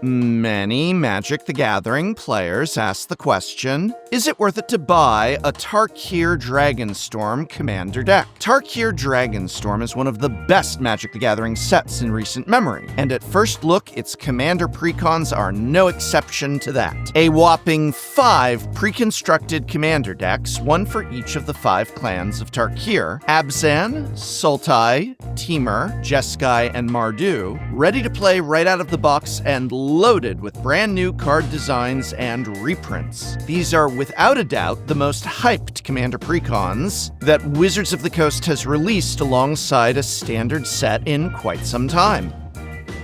Many Magic the Gathering players ask the question, is it worth it to buy a Tarkir Dragonstorm commander deck? Tarkir Dragonstorm is one of the best Magic the Gathering sets in recent memory, and at first look, its commander precons are no exception to that. A whopping 5 pre-constructed commander decks, one for each of the 5 clans of Tarkir: Abzan, Sultai, Temur, Jeskai, and Mardu, ready to play right out of the box and loaded with brand new card designs and reprints. These are without a doubt the most hyped commander precons that Wizards of the Coast has released alongside a standard set in quite some time.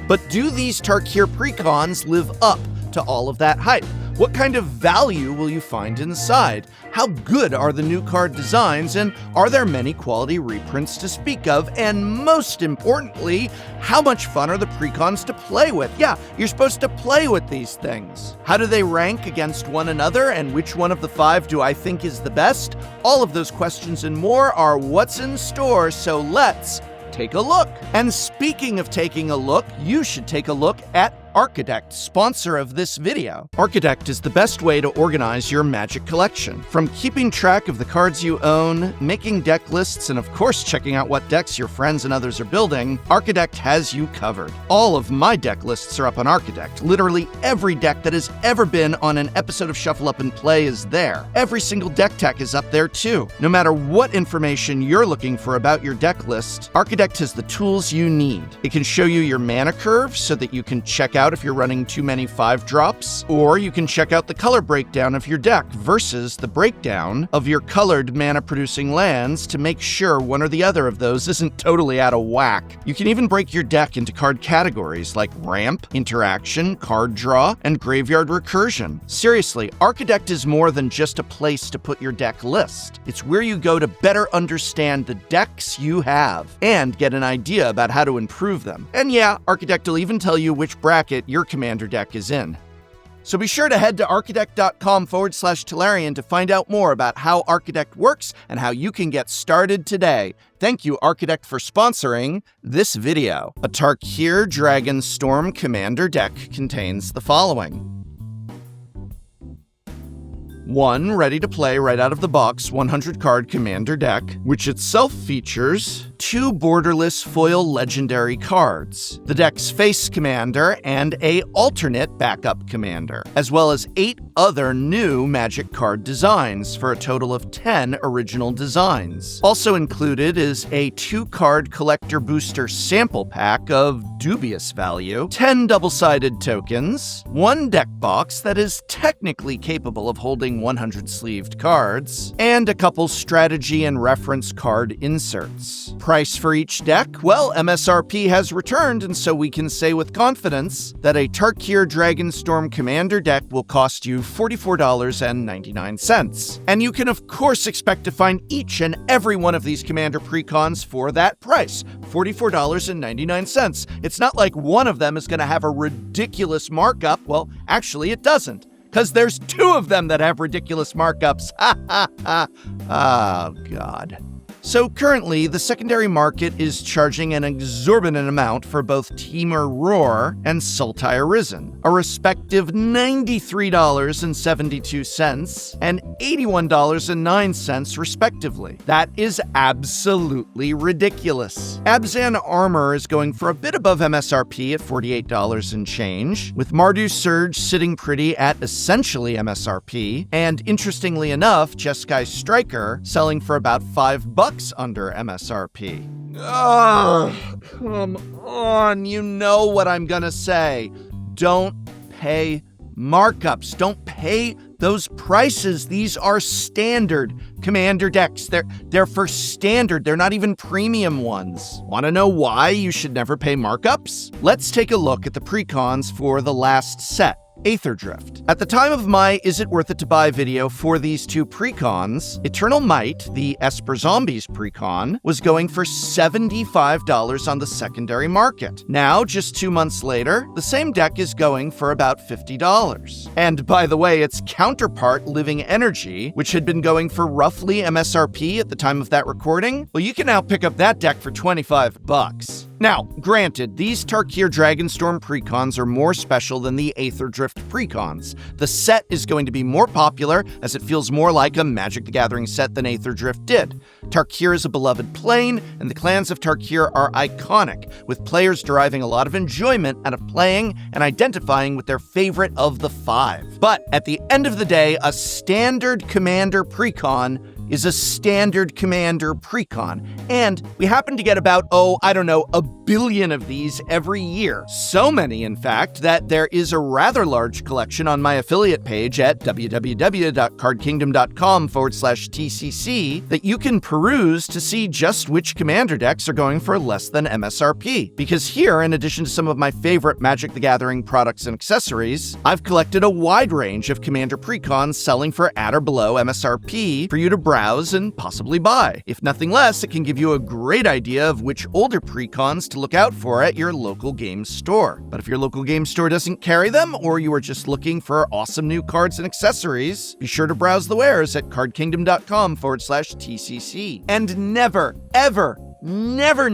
But do these Tarkir precons live up to all of that hype? What kind of value will you find inside? How good are the new card designs, and are there many quality reprints to speak of? And most importantly, how much fun are the precons to play with? Yeah, you're supposed to play with these things. How do they rank against one another, and which one of the 5 do I think is the best? All of those questions and more are what's in store, so let's take a look. And speaking of taking a look, you should take a look at Archidekt, sponsor of this video. Archidekt is the best way to organize your Magic collection. From keeping track of the cards you own, making deck lists, and of course checking out what decks your friends and others are building, Archidekt has you covered. All of my deck lists are up on Archidekt. Literally every deck that has ever been on an episode of Shuffle Up and Play is there. Every single deck tech is up there too. No matter what information you're looking for about your deck list, Archidekt has the tools you need. It can show you your mana curve so that you can check out if you're running too many 5-drops, or you can check out the color breakdown of your deck versus the breakdown of your colored mana-producing lands to make sure one or the other of those isn't totally out of whack. You can even break your deck into card categories like ramp, interaction, card draw, and graveyard recursion. Seriously, Archidekt is more than just a place to put your deck list. It's where you go to better understand the decks you have and get an idea about how to improve them. And yeah, Archidekt will even tell you which bracket your commander deck is in. So be sure to head to archidekt.com/Tolarian to find out more about how Archidekt works and how you can get started today. Thank you, Archidekt, for sponsoring this video. A Tarkir Dragonstorm commander deck contains the following: 1 ready-to-play right out of the box 100-card commander deck, which itself features 2 borderless foil legendary cards, the deck's face commander, and a alternate backup commander, as well as 8 other new Magic card designs for a total of 10 original designs. Also included is a 2-card collector booster sample pack of dubious value, 10 double-sided tokens, 1 deck box that is technically capable of holding 100 sleeved cards, and a couple strategy and reference card inserts. Price for each deck? Well, MSRP has returned, and so we can say with confidence that a Tarkir Dragonstorm commander deck will cost you $44.99. And you can of course expect to find each and every one of these commander precons for that price, $44.99. It's not like one of them is going to have a ridiculous markup. Well, actually it doesn't, because there's 2 of them that have ridiculous markups. Ha ha ha. Oh, God. So currently, the secondary market is charging an exorbitant amount for both Temur Roar and Sultai Arisen, a respective $93.72 and $81.09 respectively. That is absolutely ridiculous. Abzan Armor is going for a bit above MSRP at $48 and change, with Mardu Surge sitting pretty at essentially MSRP, and interestingly enough, Jeskai Striker selling for about $5 under MSRP. Ugh, come on, you know what I'm gonna say. Don't pay markups. Don't pay those prices. These are standard commander decks. They're for standard. They're not even premium ones. Want to know why you should never pay markups? Let's take a look at the precons for the last set, Aetherdrift. At the time of my Is It Worth It to Buy video for these 2 precons, Eternal Might, the Esper Zombies precon, was going for $75 on the secondary market. Now, just 2 months later, the same deck is going for about $50. And by the way, its counterpart, Living Energy, which had been going for roughly MSRP at the time of that recording, well, you can now pick up that deck for $25. Now, granted, these Tarkir Dragonstorm precons are more special than the Aether Drift precons. The set is going to be more popular as it feels more like a Magic the Gathering set than Aether Drift did. Tarkir is a beloved plane, and the clans of Tarkir are iconic, with players deriving a lot of enjoyment out of playing and identifying with their favorite of the 5. But at the end of the day, a standard commander precon is a standard commander precon, and we happen to get about, a billion of these every year. So many, in fact, that there is a rather large collection on my affiliate page at www.cardkingdom.com/TCC that you can peruse to see just which commander decks are going for less than MSRP. Because here, in addition to some of my favorite Magic the Gathering products and accessories, I've collected a wide range of commander precons selling for at or below MSRP for you to browse and possibly buy. If nothing less, it can give you a great idea of which older precons to look out for at your local game store. But if your local game store doesn't carry them, or you are just looking for awesome new cards and accessories, be sure to browse the wares at cardkingdom.com/TCC. And never, ever, never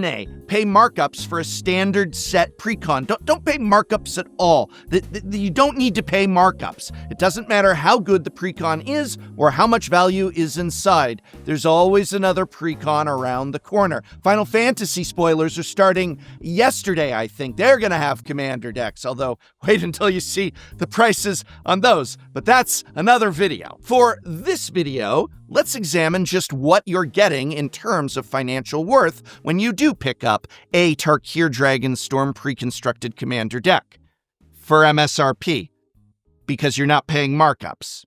pay markups for a standard set precon. Don't pay markups at all. You don't need to pay markups. It doesn't matter how good the precon is or how much value is inside. There's always another precon around the corner. Final Fantasy spoilers are starting yesterday, I think. They're going to have commander decks, although wait until you see the prices on those. But that's another video. For this video, let's examine just what you're getting in terms of financial worth when you do pick up a Tarkir Dragonstorm pre-constructed commander deck for MSRP, because you're not paying markups.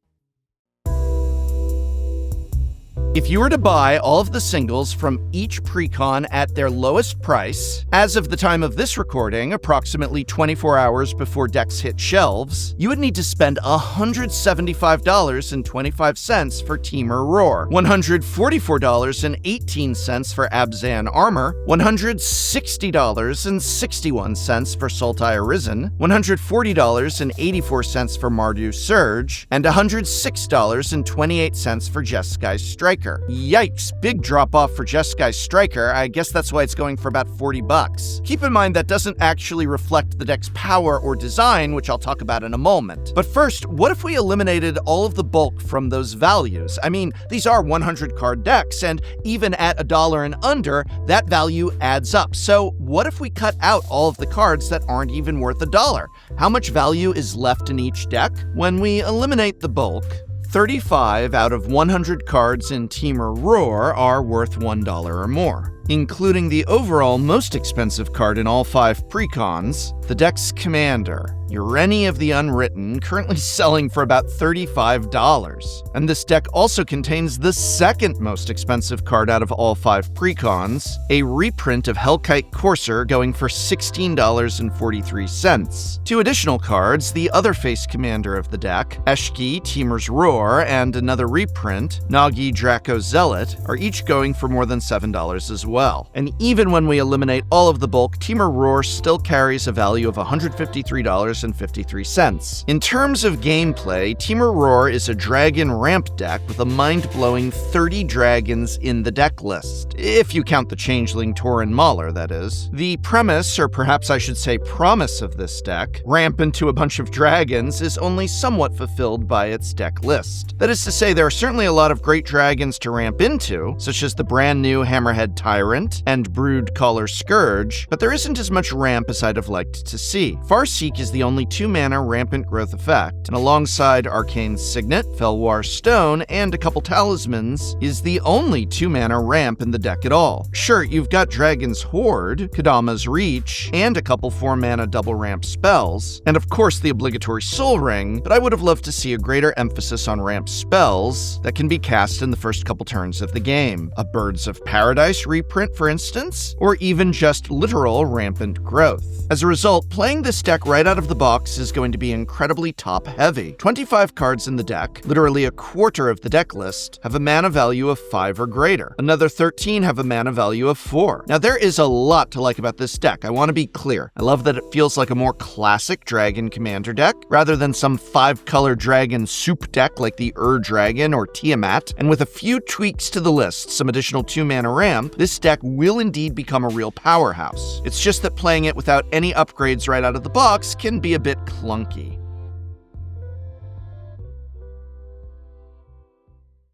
If you were to buy all of the singles from each precon at their lowest price, as of the time of this recording, approximately 24 hours before decks hit shelves, you would need to spend $175.25 for Temur Roar, $144.18 for Abzan Armor, $160.61 for Sultai Arisen, $140.84 for Mardu Surge, and $106.28 for Jeskai Striker. Yikes, big drop off for Jeskai Striker. I guess that's why it's going for about $40. Keep in mind that doesn't actually reflect the deck's power or design, which I'll talk about in a moment. But first, what if we eliminated all of the bulk from those values? I mean, these are 100 card decks, and even at $1 and under, that value adds up. So what if we cut out all of the cards that aren't even worth $1? How much value is left in each deck? When we eliminate the bulk, 35 out of 100 cards in Temur Roar are worth $1 or more. Including the overall most expensive card in all 5 precons, the deck's commander, Ureni of the Unwritten, currently selling for about $35. And this deck also contains the second most expensive card out of all 5 precons, a reprint of Hellkite Courser going for $16.43. 2 additional cards, the other face commander of the deck, Eshki, Temur's Roar, and another reprint, Nagi Draco Zealot, are each going for more than $7 as well. And even when we eliminate all of the bulk, Temur Roar still carries a value of $153.53. In terms of gameplay, Temur Roar is a dragon ramp deck with a mind-blowing 30 dragons in the deck list. If you count the changeling Tauren Mauler, that is. The premise, or perhaps I should say promise of this deck, ramp into a bunch of dragons, is only somewhat fulfilled by its deck list. That is to say, there are certainly a lot of great dragons to ramp into, such as the brand new Hammerhead Tyrant and Broodcaller Scourge, but there isn't as much ramp as I'd have liked to see. Farseek is the only 2-mana rampant growth effect, and alongside Arcane Signet, Felwar Stone, and a couple talismans, is the only 2-mana ramp in the deck at all. Sure, you've got Dragon's Horde, Kadama's Reach, and a couple 4-mana double ramp spells, and of course the obligatory Soul Ring, but I would have loved to see a greater emphasis on ramp spells that can be cast in the first couple turns of the game. A Birds of Paradise reprint, for instance, or even just literal rampant growth. As a result, playing this deck right out of the box is going to be incredibly top-heavy. 25 cards in the deck, literally a quarter of the deck list, have a mana value of 5 or greater. Another 13 have a mana value of 4. Now, there is a lot to like about this deck. I want to be clear. I love that it feels like a more classic dragon commander deck, rather than some 5-color dragon soup deck like the Dragon or Tiamat. And with a few tweaks to the list, some additional 2-mana ramp, this deck deck will indeed become a real powerhouse. It's just that playing it without any upgrades right out of the box can be a bit clunky.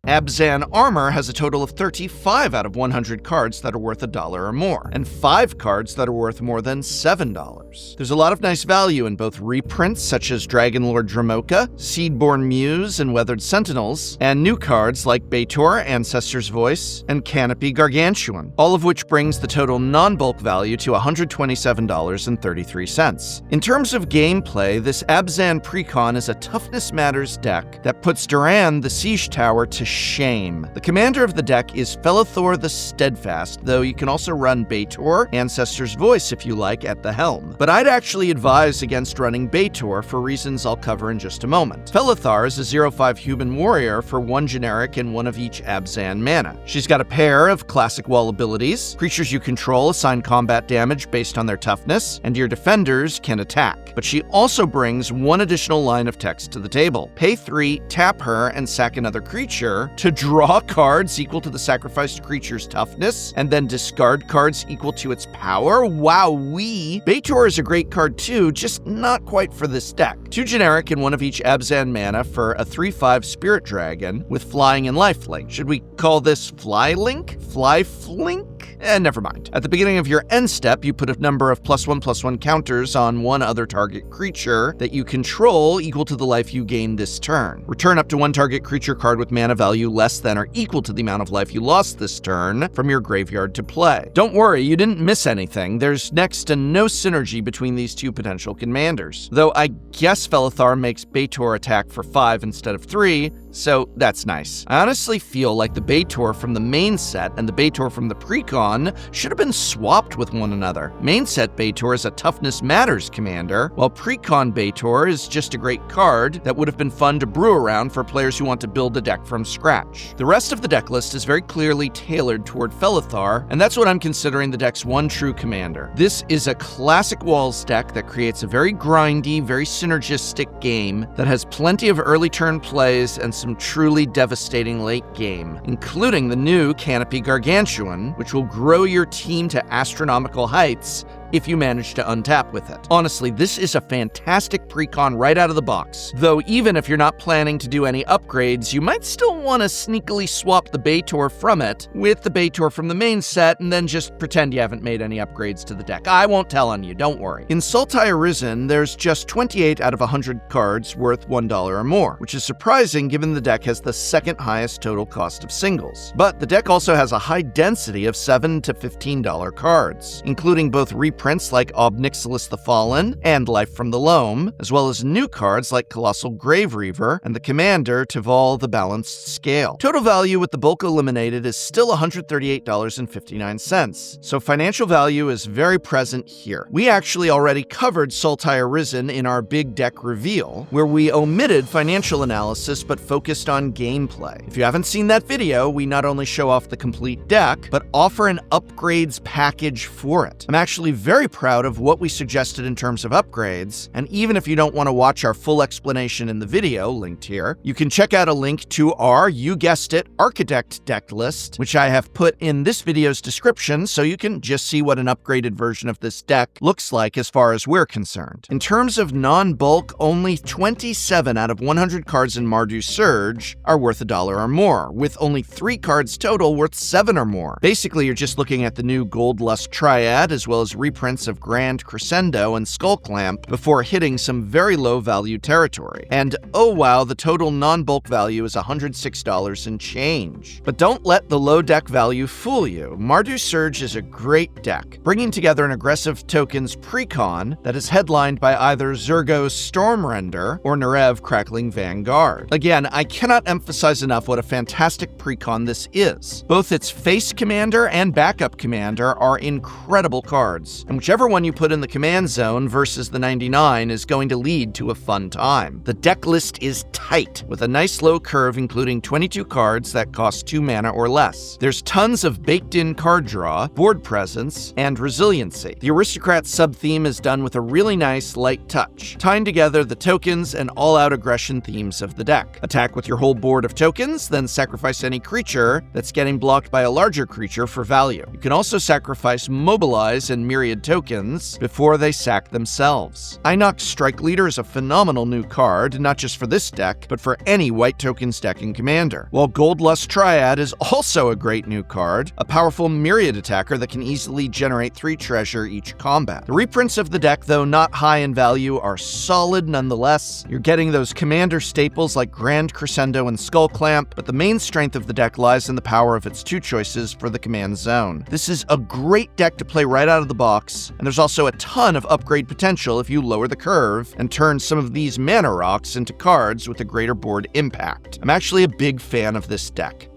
Abzan Armor has a total of 35 out of 100 cards that are worth $1 or more, and 5 cards that are worth more than $7. There's a lot of nice value in both reprints such as Dragonlord Dramoka, Seedborn Muse, and Weathered Sentinels, and new cards like Baitor, Ancestor's Voice, and Canopy Gargantuan, all of which brings the total non-bulk value to $127.33. In terms of gameplay, this Abzan Precon is a Toughness Matters deck that puts Duran the Siege Tower to shame. The commander of the deck is Felithor the Steadfast, though you can also run Baitor, Ancestor's Voice if you like, at the helm. But I'd actually advise against running Baitor for reasons I'll cover in just a moment. Felithar is a 0/5 human warrior for 1 generic and 1 of each Abzan mana. She's got a pair of classic wall abilities. Creatures you control assign combat damage based on their toughness, and your defenders can attack. But she also brings 1 additional line of text to the table. Pay 3, tap her, and sack another creature to draw cards equal to the sacrificed creature's toughness, and then discard cards equal to its power? Wowee! Baitor is a great card too, just not quite for this deck. 2 generic and 1 of each Abzan mana for a 3/5 Spirit Dragon with flying and lifelink. Should we call this Flylink? Flyflink? Never mind. At the beginning of your end step, you put a number of +1/+1 counters on 1 other target creature that you control equal to the life you gain this turn. Return up to 1 target creature card with mana value less than or equal to the amount of life you lost this turn from your graveyard to play. Don't worry, you didn't miss anything. There's next to no synergy between these 2 potential commanders. Though I guess Felithar makes Baitor attack for 5 instead of 3, so that's nice. I honestly feel like the Baitor from the main set and the Baitor from the Precon should have been swapped with one another. Main set Baitor is a Toughness Matters commander, while Precon Baitor is just a great card that would have been fun to brew around for players who want to build a deck from scratch. The rest of the deck list is very clearly tailored toward Felithar, and that's what I'm considering the deck's one true commander. This is a classic Walls deck that creates a very grindy, very synergistic game that has plenty of early turn plays and some truly devastating late game, including the new Canopy Gargantuan, which will grow your team to astronomical heights if you manage to untap with it. Honestly, this is a fantastic precon right out of the box. Though even if you're not planning to do any upgrades, you might still want to sneakily swap the Baitor from it with the Baitor from the main set and then just pretend you haven't made any upgrades to the deck. I won't tell on you, don't worry. In Sultai Arisen, there's just 28 out of 100 cards worth $1 or more, which is surprising given the deck has the 2nd highest total cost of singles. But the deck also has a high density of $7 to $15 cards, including both reprints like Obnixilis the Fallen and Life from the Loam, as well as new cards like Colossal Grave Reaver and the Commander Tival the Balanced Scale. Total value with the bulk eliminated is still $138.59, so financial value is very present here. We actually already covered Sultai Arisen in our big deck reveal, where we omitted financial analysis but focused on gameplay. If you haven't seen that video, we not only show off the complete deck, but offer an upgrades package for it. I'm actually very proud of what we suggested in terms of upgrades, and even if you don't want to watch our full explanation in the video, linked here, you can check out a link to our, you guessed it, Architect deck list, which I have put in this video's description so you can just see what an upgraded version of this deck looks like as far as we're concerned. In terms of non-bulk, only 27 out of 100 cards in Mardu Surge are worth $1 or more, with only 3 cards total worth $7 or more. Basically, you're just looking at the new Gold Lust Triad as well as reprints of Grand Crescendo and Skullclamp before hitting some very low value territory. And oh wow, the total non-bulk value is $106 and change. But don't let the low deck value fool you. Mardu Surge is a great deck, bringing together an aggressive tokens precon that is headlined by either Zurgo's Stormrender or Nerev Crackling Vanguard. Again, I cannot emphasize enough what a fantastic precon this is. Both its face commander and backup commander are incredible cards. cards, and whichever one you put in the command zone versus the 99 is going to lead to a fun time. The deck list is tight, with a nice low curve including 22 cards that cost 2 mana or less. There's tons of baked-in card draw, board presence, and resiliency. The Aristocrat sub-theme is done with a really nice, light touch, tying together the tokens and all-out aggression themes of the deck. Attack with your whole board of tokens, then sacrifice any creature that's getting blocked by a larger creature for value. You can also sacrifice Mobilize and Myriad tokens before they sack themselves. Inox Strike Leader is a phenomenal new card, not just for this deck, but for any white tokens deck in Commander. While Goldlust Triad is also a great new card, a powerful Myriad attacker that can easily generate 3 treasure each combat. The reprints of the deck, though not high in value, are solid nonetheless. You're getting those Commander staples like Grand Crescendo and Skull Clamp, but the main strength of the deck lies in the power of its 2 choices for the command zone. This is a great deck to play right out of the box, and there's also a ton of upgrade potential if you lower the curve and turn some of these mana rocks into cards with a greater board impact. I'm actually a big fan of this deck.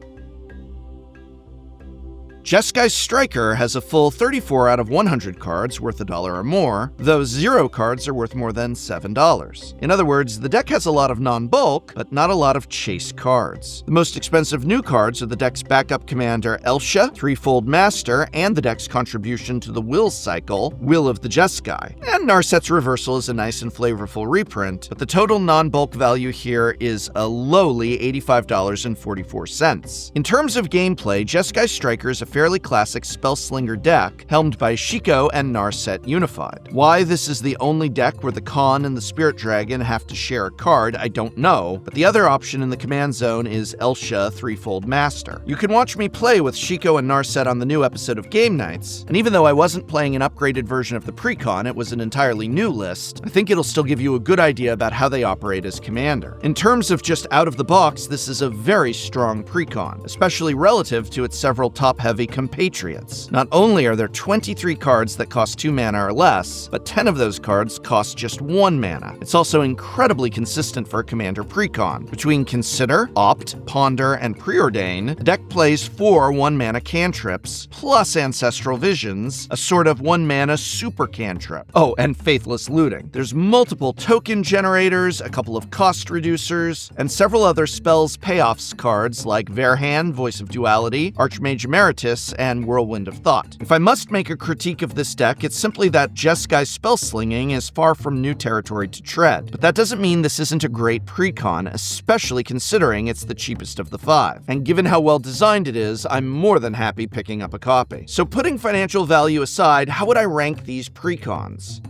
Jeskai Striker has a full 34 out of 100 cards worth $1 or more, though 0 cards are worth more than $7. In other words, the deck has a lot of non-bulk, but not a lot of chase cards. The most expensive new cards are the deck's backup commander Elsha, Threefold Master, and the deck's contribution to the Will cycle, Will of the Jeskai. And Narset's Reversal is a nice and flavorful reprint, but the total non-bulk value here is a lowly $85.44. In terms of gameplay, Jeskai Striker is a fairly classic Spellslinger deck, helmed by Shiko and Narset unified. Why this is the only deck where the Khan and the Spirit Dragon have to share a card, I don't know, but the other option in the command zone is Elsha Threefold Master. You can watch me play with Shiko and Narset on the new episode of Game Nights, and even though I wasn't playing an upgraded version of the Precon, it was an entirely new list, I think it'll still give you a good idea about how they operate as commander. In terms of just out of the box, this is a very strong Precon, especially relative to its several top-heavy compatriots. Not only are there 23 cards that cost 2 mana or less, but 10 of those cards cost just 1 mana. It's also incredibly consistent for a Commander Precon. Between Consider, Opt, Ponder, and Preordain, the deck plays 4 1-mana cantrips, plus Ancestral Visions, a sort of 1-mana super cantrip. Oh, and Faithless Looting. There's multiple token generators, a couple of cost reducers, and several other spells payoffs cards like Verhan, Voice of Duality, Archmage Emeritus, and Whirlwind of Thought. If I must make a critique of this deck, it's simply that Jeskai Spellslinging is far from new territory to tread. But that doesn't mean this isn't a great Precon, especially considering it's the cheapest of the 5. And given how well designed it is, I'm more than happy picking up a copy. So putting financial value aside, how would I rank these Precons?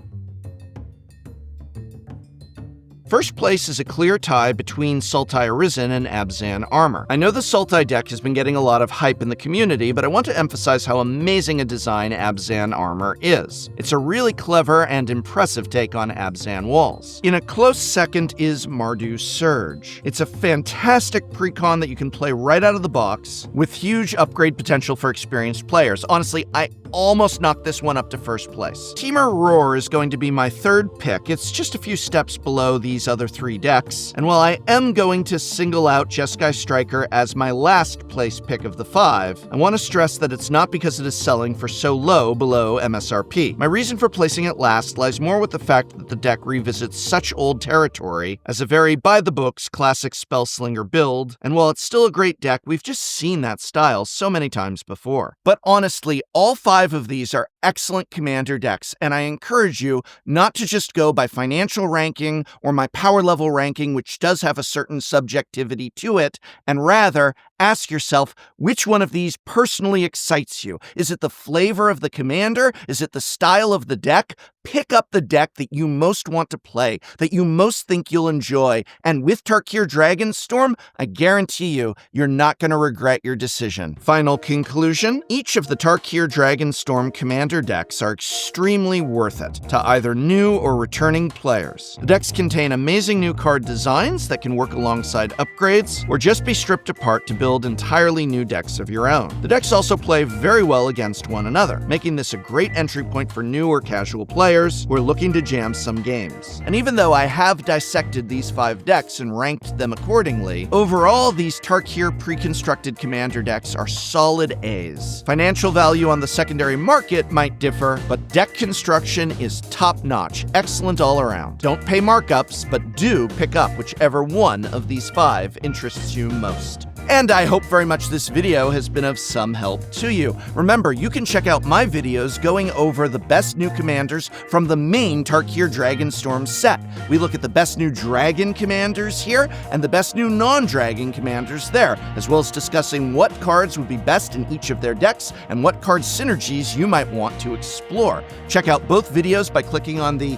First place is a clear tie between Sultai Arisen and Abzan Armor. I know the Sultai deck has been getting a lot of hype in the community, but I want to emphasize how amazing a design Abzan Armor is. It's a really clever and impressive take on Abzan walls. In a close second is Mardu Surge. It's a fantastic precon that you can play right out of the box, with huge upgrade potential for experienced players. Honestly, I almost knocked this one up to first place. Temur Roar is going to be my third pick. It's just a few steps below these other 3 decks, and while I am going to single out Jeskai Striker as my last place pick of the 5, I want to stress that it's not because it is selling for so low below MSRP. My reason for placing it last lies more with the fact that the deck revisits such old territory as a very by-the-books classic Spellslinger build, and while it's still a great deck, we've just seen that style so many times before. But honestly, all 5 of these are excellent commander decks, and I encourage you not to just go by financial ranking or my power level ranking, which does have a certain subjectivity to it, and rather ask yourself which one of these personally excites you. Is it the flavor of the commander? Is it the style of the deck? Pick up the deck that you most want to play, that you most think you'll enjoy, and with Tarkir Dragonstorm, I guarantee you're not going to regret your decision. Final conclusion, each of the Tarkir Dragonstorm commander decks are extremely worth it to either new or returning players. The decks contain amazing new card designs that can work alongside upgrades, or just be stripped apart to build entirely new decks of your own. The decks also play very well against one another, making this a great entry point for new or casual players, players who are looking to jam some games. And even though I have dissected these 5 decks and ranked them accordingly, overall these Tarkir pre-constructed commander decks are solid A's. Financial value on the secondary market might differ, but deck construction is top-notch, excellent all around. Don't pay markups, but do pick up whichever one of these 5 interests you most. And I hope very much this video has been of some help to you. Remember, you can check out my videos going over the best new commanders from the main Tarkir Dragonstorm set. We look at the best new dragon commanders here and the best new non-dragon commanders there, as well as discussing what cards would be best in each of their decks and what card synergies you might want to explore. Check out both videos by clicking on the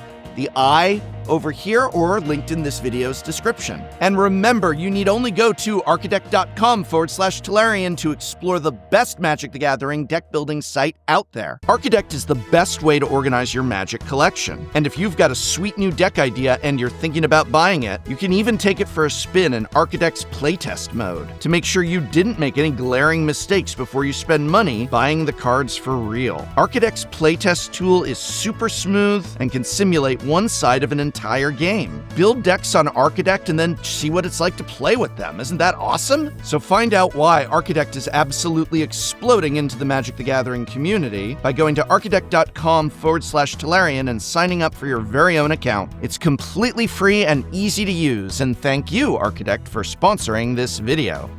eye over here or linked in this video's description. And remember, you need only go to archidekt.com/Tolarian to explore the best Magic the Gathering deck building site out there. Archidekt is the best way to organize your Magic collection. And if you've got a sweet new deck idea and you're thinking about buying it, you can even take it for a spin in Archidekt's playtest mode to make sure you didn't make any glaring mistakes before you spend money buying the cards for real. Archidekt's playtest tool is super smooth and can simulate one side of an entire game. Build decks on Archidekt and then see what it's like to play with them. Isn't that awesome? So find out why Archidekt is absolutely exploding into the Magic the Gathering community by going to archidekt.com/Tolarian and signing up for your very own account. It's completely free and easy to use, and thank you, Archidekt, for sponsoring this video.